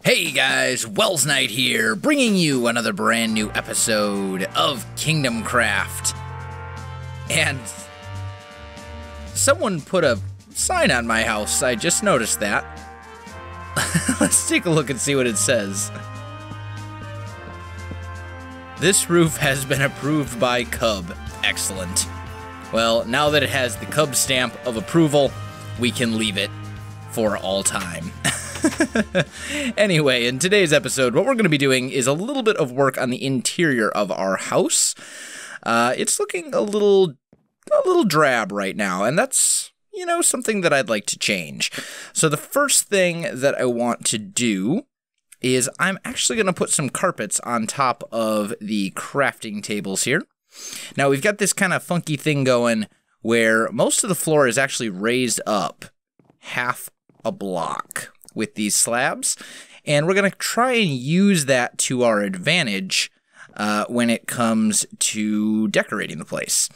Hey guys, Welsknight here, bringing you another brand new episode of Kingdomcraft. And someone put a sign on my house, I just noticed that. Let's take a look and see what it says. This roof has been approved by Cub. Excellent. Well, now that it has the Cub stamp of approval, we can leave it for all time. Anyway, in today's episode, what we're going to be doing is a little bit of work on the interior of our house. It's looking a little drab right now, and that's, something that I'd like to change. So the first thing that I want to do is I'm actually going to put some carpets on top of the crafting tables here. Now, we've got this kind of funky thing going where most of the floor is actually raised up half a block with these slabs, and we're going to try and use that to our advantage when it comes to decorating the place.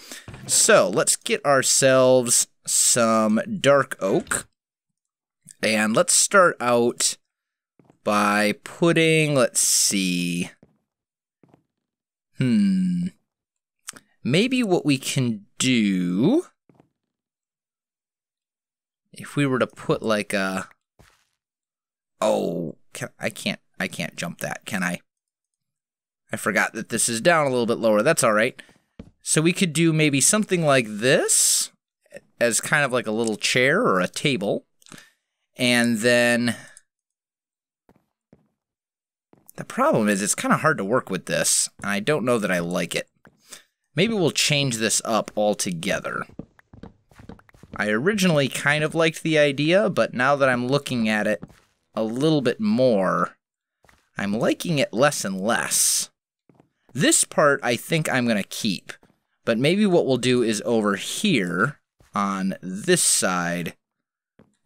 So let's get ourselves some dark oak, and let's start out by putting, let's see, maybe what we can do, if we were to put like a, I can't jump that, can I? I forgot that this is down a little bit lower. That's all right. So we could do maybe something like this as kind of like a little chair or a table. And then the problem is it's kind of hard to work with this, and I don't know that I like it. Maybe we'll change this up altogether. I originally kind of liked the idea, but now that I'm looking at it a little bit more, I'm liking it less and less. This part I think I'm going to keep, but maybe what we'll do is over here on this side,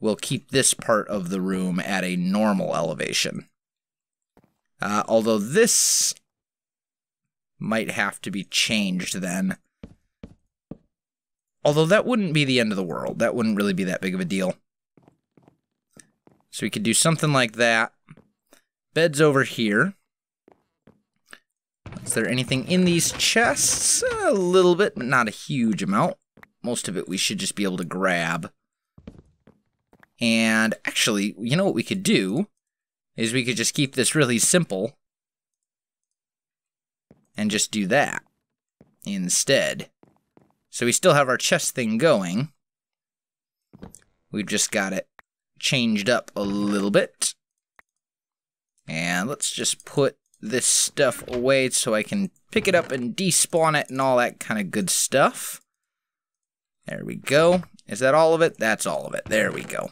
we'll keep this part of the room at a normal elevation. Although this might have to be changed then. Although that wouldn't be the end of the world. That wouldn't really be that big of a deal. So we could do something like that. Bed's over here. Is there anything in these chests? A little bit, but not a huge amount. Most of it we should just be able to grab. And actually, you know what we could do? Is we could just keep this really simple. And just do that instead. So we still have our chest thing going. We've just got it changed up a little bit. And let's just put this stuff away so I can pick it up and despawn it and all that kind of good stuff. There we go. Is that all of it? That's all of it. There we go.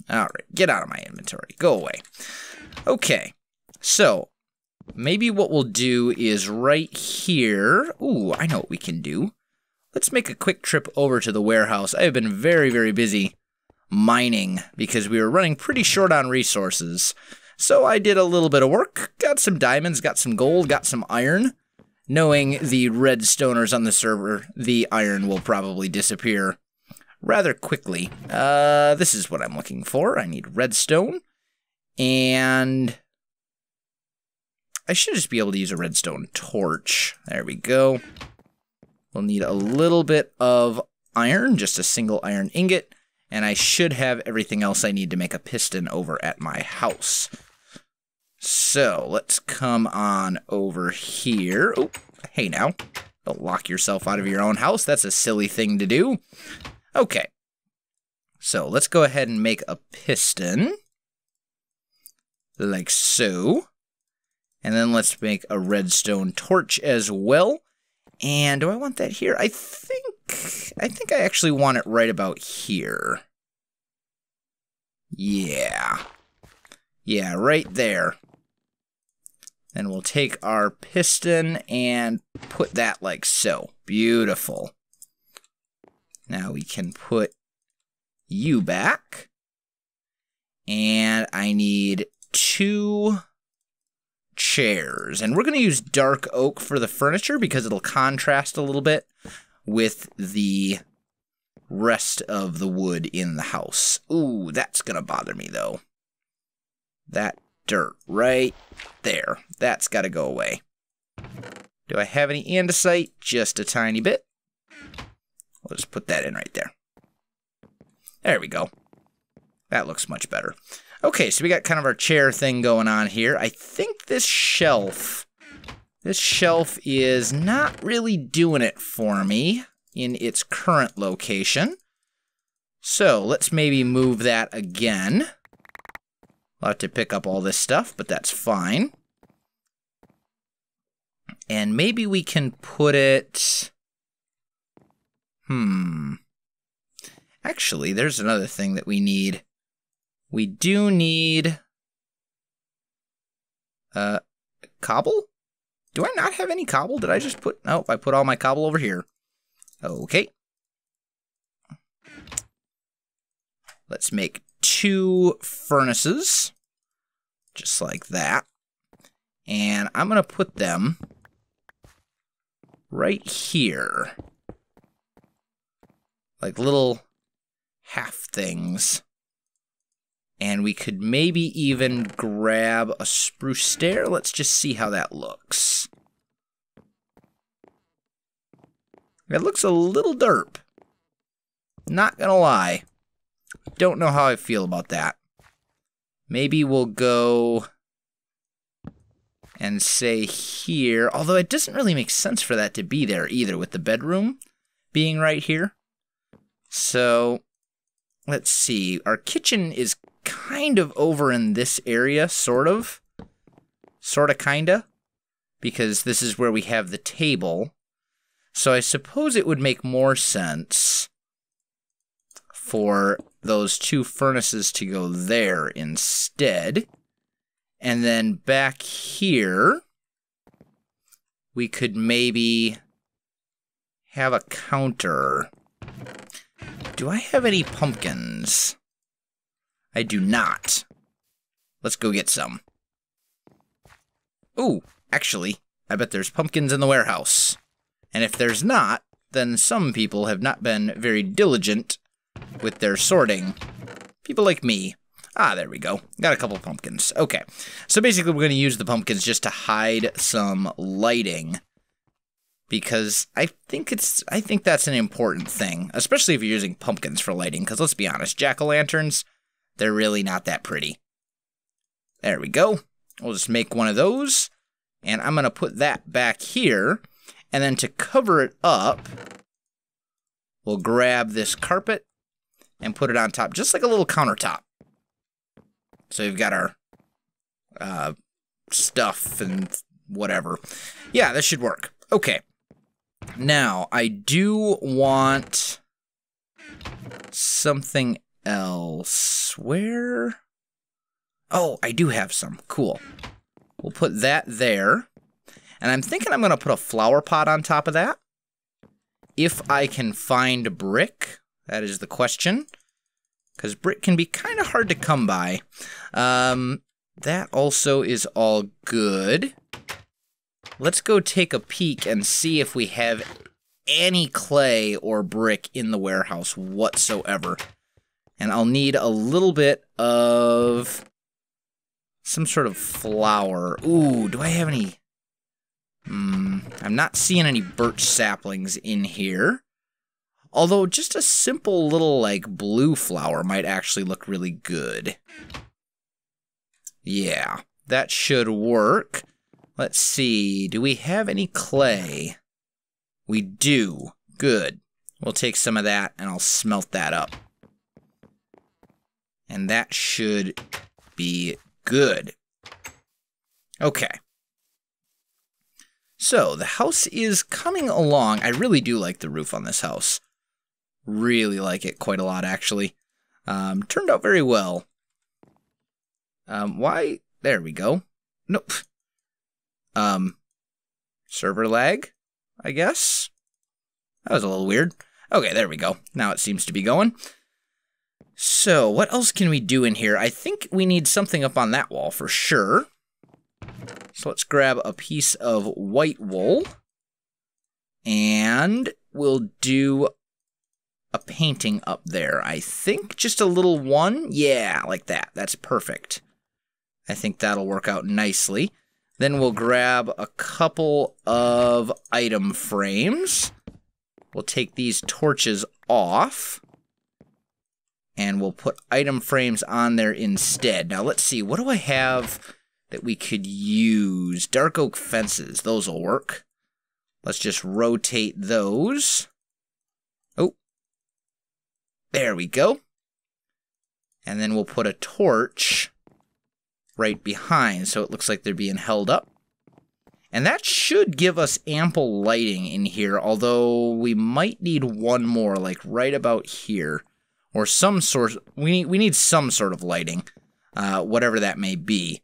Alright, get out of my inventory. Go away. Okay, so maybe what we'll do is right here. Ooh, I know what we can do. Let's make a quick trip over to the warehouse. I have been very, very busy mining because we were running pretty short on resources. So I did a little bit of work, got some diamonds, got some gold, got some iron. Knowing the redstoners on the server, the iron will probably disappear rather quickly. This is what I'm looking for. I need redstone, and I should just be able to use a redstone torch. There we go. We'll need a little bit of iron, just a single iron ingot, and I should have everything else I need to make a piston over at my house. So, let's come on over here. Oh, hey now. Don't lock yourself out of your own house. That's a silly thing to do. Okay. So, let's go ahead and make a piston. Like so. And then let's make a redstone torch as well. And do I want that here? I think I actually want it right about here. Yeah. Yeah, right there. Then we'll take our piston and put that like so. Beautiful. Now we can put you back. And I need 2 chairs. And we're going to use dark oak for the furniture because it'll contrast a little bit with the rest of the wood in the house. Ooh, that's going to bother me though. That dirt right there. That's got to go away. Do I have any andesite? Just a tiny bit. We'll just put that in right there. There we go. That looks much better. Okay, so we got kind of our chair thing going on here. I think this shelf is not really doing it for me in its current location. So let's maybe move that again. I'll have to pick up all this stuff, but that's fine. And maybe we can put it... Actually, there's another thing that we need. We do need... cobble? Do I not have any cobble? Did I just put... No, I put all my cobble over here. Okay. Let's make 2 furnaces. Just like that. And I'm going to put them right here. Like little half things. And we could maybe even grab a spruce stair. Let's just see how that looks. It looks a little derp. Not gonna lie. Don't know how I feel about that. Maybe we'll go and say here, although it doesn't really make sense for that to be there either with the bedroom being right here. So, let's see. Our kitchen is kind of over in this area, sort of. Sort of, kinda. Because this is where we have the table. So I suppose it would make more sense for those 2 furnaces to go there instead. And then back here, we could maybe have a counter. Do I have any pumpkins? I do not. Let's go get some. Ooh, actually, I bet there's pumpkins in the warehouse. And if there's not, then some people have not been very diligent with their sorting. People like me. Ah, there we go. Got a couple pumpkins. Okay. So basically we're going to use the pumpkins just to hide some lighting. Because I think that's an important thing. Especially if you're using pumpkins for lighting. Because let's be honest, jack-o'-lanterns, they're really not that pretty. There we go. We'll just make one of those. And I'm going to put that back here. And then to cover it up, we'll grab this carpet and put it on top, just like a little countertop. So we've got our stuff and whatever. Yeah, this should work. Okay. Now, I do want something else. Where? Oh, I do have some. Cool. We'll put that there. And I'm thinking I'm going to put a flower pot on top of that. If I can find brick, that is the question. Because brick can be kind of hard to come by. That also is all good. Let's go take a peek and see if we have any clay or brick in the warehouse whatsoever. And I'll need a little bit of some sort of flour. Ooh, do I have any... I'm not seeing any birch saplings in here. Although just a simple little, like, blue flower might actually look really good. Yeah, that should work. Let's see, do we have any clay? We do. Good. We'll take some of that and I'll smelt that up. And that should be good. Okay. So, the house is coming along. I really do like the roof on this house. Really like it quite a lot, actually. Turned out very well. Why? There we go. Nope. Server lag, I guess? That was a little weird. Okay, there we go. Now it seems to be going. So, what else can we do in here? I think we need something up on that wall for sure. So let's grab a piece of white wool. And we'll do a painting up there. I think just a little one. Yeah, like that. That's perfect. I think that'll work out nicely. Then we'll grab a couple of item frames. We'll take these torches off. And we'll put item frames on there instead. Now let's see, what do I have that we could use? Dark oak fences, those will work. Let's just rotate those. Oh, there we go. And then we'll put a torch right behind, so it looks like they're being held up. And that should give us ample lighting in here, although we might need one more, like right about here. Or some sort, we need some sort of lighting, whatever that may be.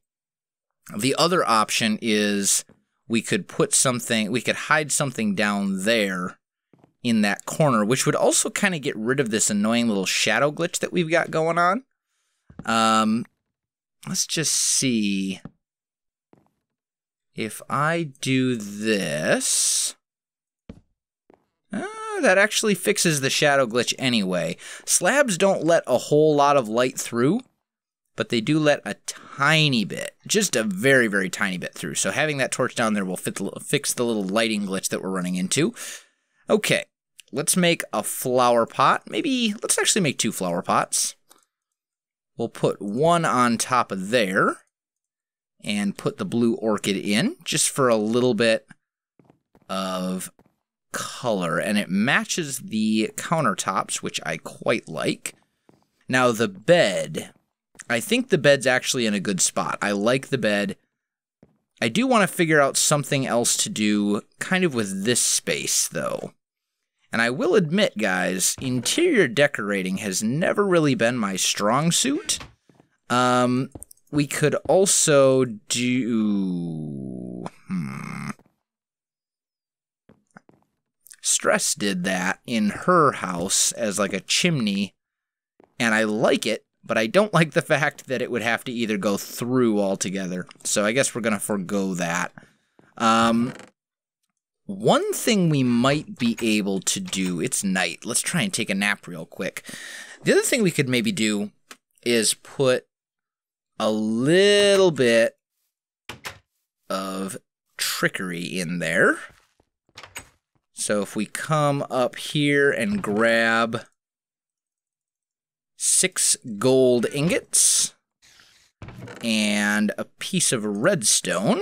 The other option is we could put something, we could hide something down there in that corner, which would also kind of get rid of this annoying little shadow glitch that we've got going on. Let's just see. If I do this... that actually fixes the shadow glitch anyway. Slabs don't let a whole lot of light through, but they do let a tiny bit, just a very, very tiny bit through. So having that torch down there will fix the little lighting glitch that we're running into. Okay, let's make a flower pot. Maybe, let's actually make 2 flower pots. We'll put one on top of there and put the blue orchid in, just for a little bit of color, and it matches the countertops, which I quite like. Now the bed, I think the bed's actually in a good spot. I like the bed. I do want to figure out something else to do kind of with this space though. And I will admit, guys, interior decorating has never really been my strong suit. We could also do... Stress did that in her house as like a chimney, and I like it, but I don't like the fact that it would have to either go through altogether. So I guess we're going to forgo that. One thing we might be able to do, it's night. Let's try and take a nap real quick. The other thing we could maybe do is put a little bit of trickery in there. So if we come up here and grab 6 gold ingots and a piece of redstone,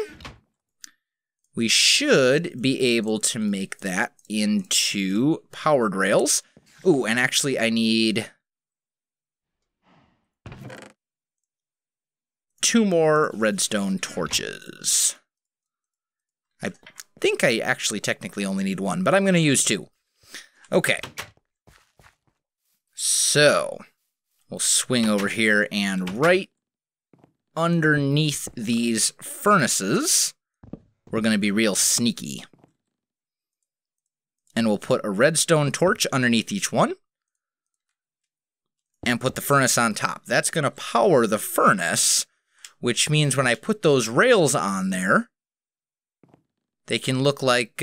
we should be able to make that into powered rails. Ooh, and actually I need 2 more redstone torches. I think I actually technically only need 1, but I'm going to use 2. Okay. So, we'll swing over here, and right underneath these furnaces, we're going to be real sneaky. And we'll put a redstone torch underneath each one, and put the furnace on top. That's going to power the furnace, which means when I put those rails on there, they can look like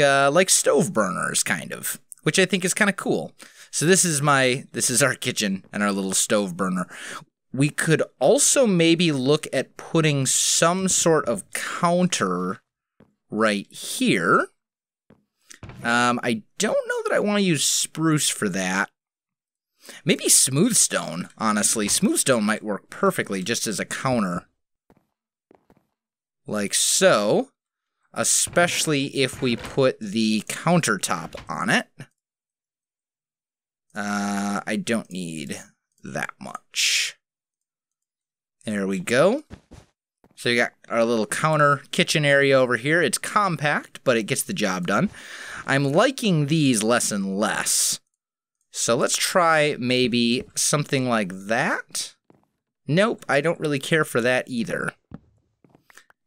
stove burners, kind of, which I think is kind of cool. So this is our kitchen and our little stove burner. We could also maybe look at putting some sort of counter right here. I don't know that I want to use spruce for that. Maybe smooth stone, honestly. Smooth stone might work perfectly just as a counter. Like so. Especially if we put the countertop on it. I don't need that much. There we go. So you got our little counter kitchen area over here. It's compact, but it gets the job done. I'm liking these less and less. So let's try maybe something like that. Nope, I don't really care for that either.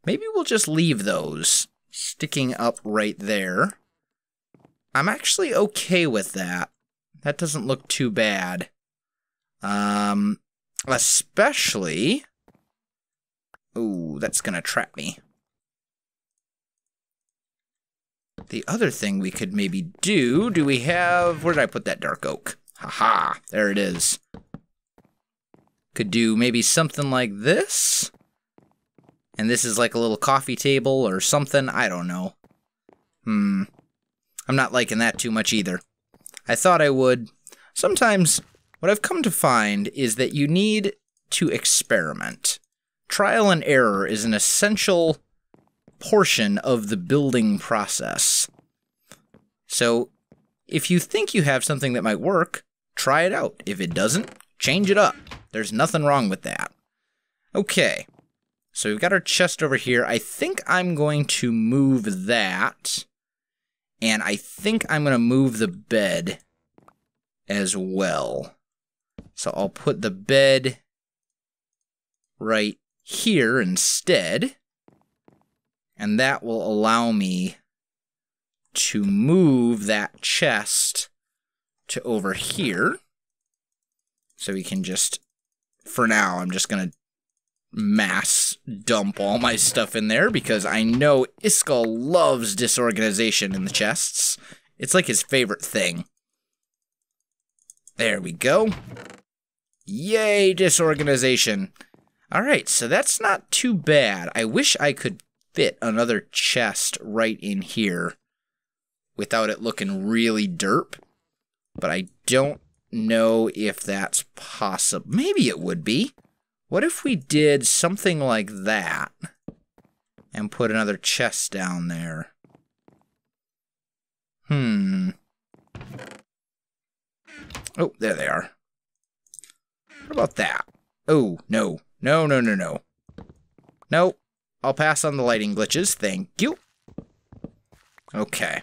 Maybe we'll just leave those sticking up right there. I'm actually okay with that. That doesn't look too bad. Especially... Ooh, that's gonna trap me. The other thing we could maybe do we have... Where did I put that dark oak? Haha, there it is. Could do maybe something like this. And this is like a little coffee table or something. I don't know. I'm not liking that too much either. I thought I would. Sometimes what I've come to find is that you need to experiment. Trial and error is an essential portion of the building process. So if you think you have something that might work, try it out. If it doesn't, change it up. There's nothing wrong with that. Okay. So we've got our chest over here. I think I'm going to move that. And I think I'm going to move the bed as well. So I'll put the bed right here instead. And that will allow me to move that chest to over here. So we can just, for now, I'm just going to mass dump all my stuff in there because I know Iskall loves disorganization in the chests. It's like his favorite thing. There we go. Yay, disorganization. Alright, so that's not too bad. I wish I could fit another chest right in here without it looking really derp, but I don't know if that's possible. Maybe it would be. What if we did something like that and put another chest down there? Oh, there they are. What about that? Oh, no. No, no, no, no. No, I'll pass on the lighting glitches. Thank you. Okay.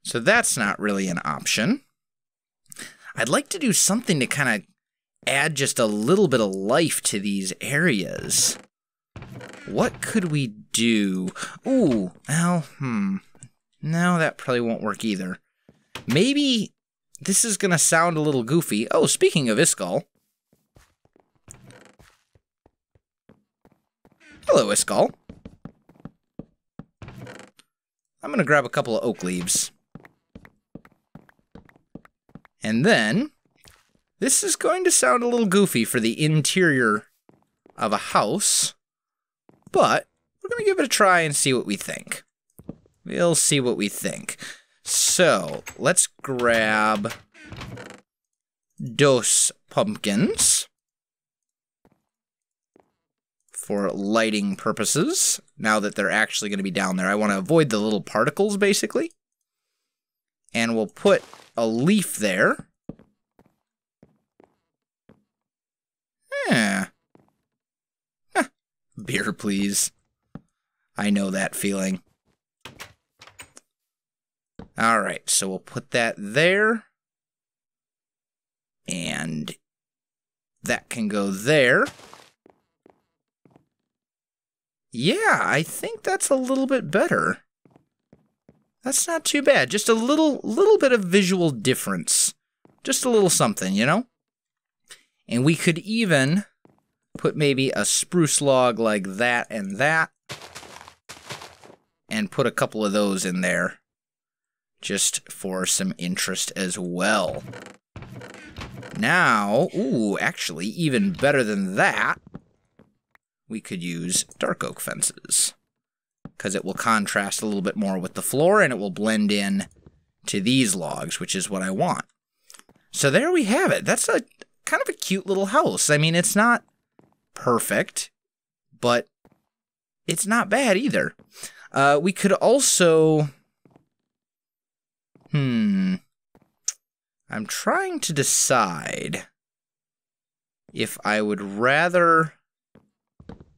So that's not really an option. I'd like to do something to kind of add just a little bit of life to these areas. What could we do? Ooh, well, no, that probably won't work either. Maybe this is going to sound a little goofy. Oh, speaking of Iskall. Hello, Iskall. I'm going to grab a couple of oak leaves. And then, this is going to sound a little goofy for the interior of a house, but we're going to give it a try and see what we think. We'll see what we think. So, let's grab those pumpkins for lighting purposes. Now that they're actually going to be down there, I want to avoid the little particles, basically. And we'll put a leaf there. Beer, please. I know that feeling. Alright, so we'll put that there. And that can go there. Yeah, I think that's a little bit better. That's not too bad. Just a little bit of visual difference. Just a little something, you know? And we could even put maybe a spruce log like that, and put a couple of those in there just for some interest as well. Now, ooh, actually, even better than that, we could use dark oak fences, because it will contrast a little bit more with the floor, and it will blend in to these logs, which is what I want. So there we have it. That's a kind of a cute little house. I mean, it's not perfect, but it's not bad either. We could also... I'm trying to decide if I would rather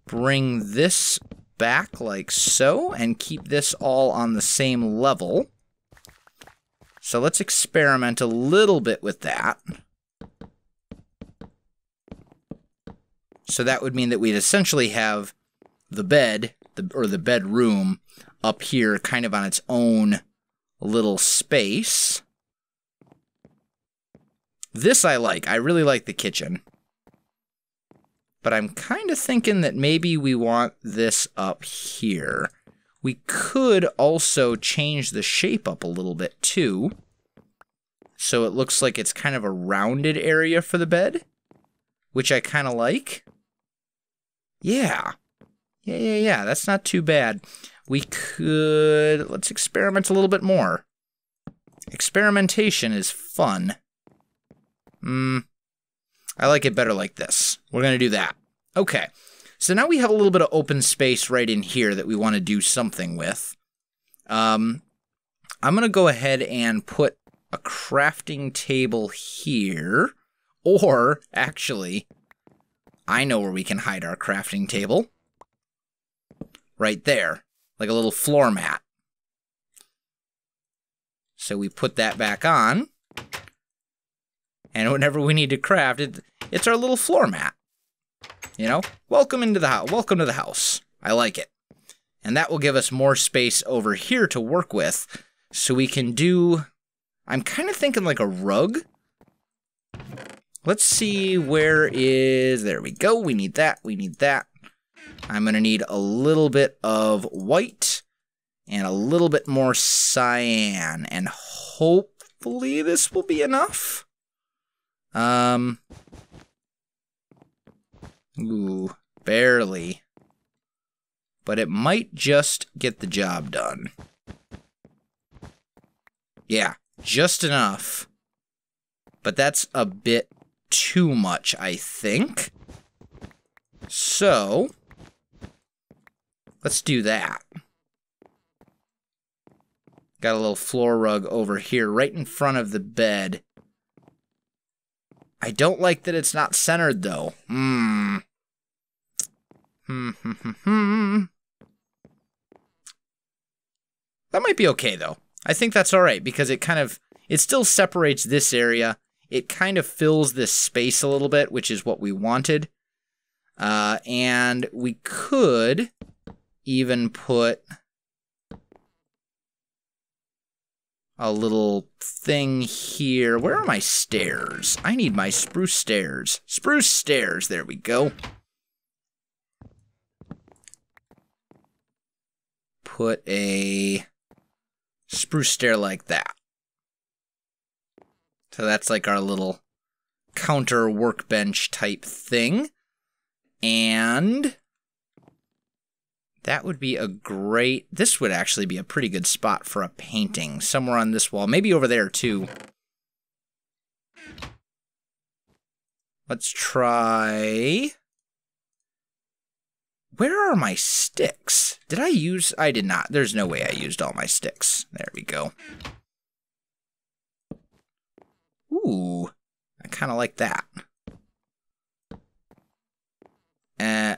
bring this back like so and keep this all on the same level. So let's experiment a little bit with that. So that would mean that we'd essentially have the bed, or the bedroom, up here kind of on its own little space. This I like. I really like the kitchen. But I'm kind of thinking that maybe we want this up here. We could also change the shape up a little bit too. So it looks like it's kind of a rounded area for the bed, which I kind of like. Yeah. Yeah, that's not too bad. We could... Let's experiment a little bit more. Experimentation is fun. I like it better like this. We're going to do that. Okay. So now we have a little bit of open space right in here that we want to do something with. I'm going to go ahead and put a crafting table here. Or, actually, I know where we can hide our crafting table. Right there. Like a little floor mat. So we put that back on. And whenever we need to craft, it's our little floor mat. You know? Welcome into the house. Welcome to the house. I like it. And that will give us more space over here to work with. So we can do... I'm kind of thinking like a rug. Let's see where is... There we go. We need that. We need that. I'm going to need a little bit of white and a little bit more cyan. And hopefully this will be enough. Ooh, barely. But it might just get the job done. Yeah, just enough. But that's a bit too much, I think. So, let's do that. Got a little floor rug over here right in front of the bed. I don't like that it's not centered, though. That might be okay, though. I think that's all right, because it still separates this area. It kind of fills this space a little bit, which is what we wanted. And we could even put a little thing here. Where are my stairs? I need my spruce stairs. Spruce stairs, there we go. Put a spruce stair like that. So that's like our little counter workbench type thing. And that would be a great... This would actually be a pretty good spot for a painting. Somewhere on this wall. Maybe over there, too. Let's try... Where are my sticks? Did I use... I did not. There's no way I used all my sticks. There we go. Ooh. I kind of like that.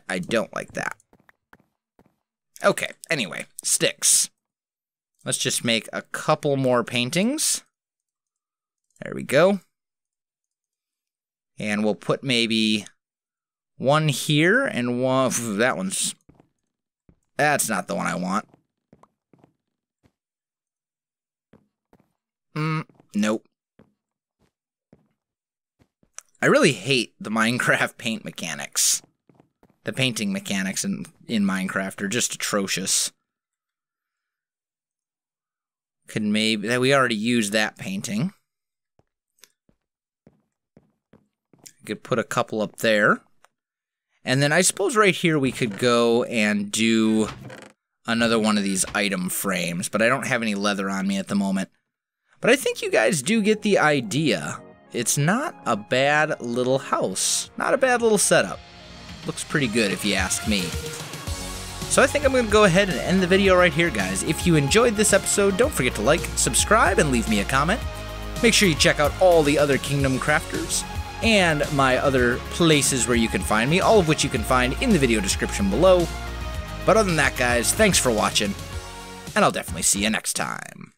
I don't like that. Okay, anyway, sticks. Let's just make a couple more paintings. There we go. And we'll put maybe one here and one... That one's... That's not the one I want. Nope. I really hate the Minecraft paint mechanics. The painting mechanics in Minecraft are just atrocious. Could maybe... We already used that painting. Could put a couple up there. And then I suppose right here we could go and do another one of these item frames. But I don't have any leather on me at the moment. But I think you guys do get the idea. It's not a bad little house. Not a bad little setup. Looks pretty good if you ask me. So I think I'm going to go ahead and end the video right here, guys. If you enjoyed this episode, don't forget to like, subscribe, and leave me a comment. Make sure you check out all the other Kingdom Crafters and my other places where you can find me, all of which you can find in the video description below. But other than that, guys, thanks for watching, and I'll definitely see you next time.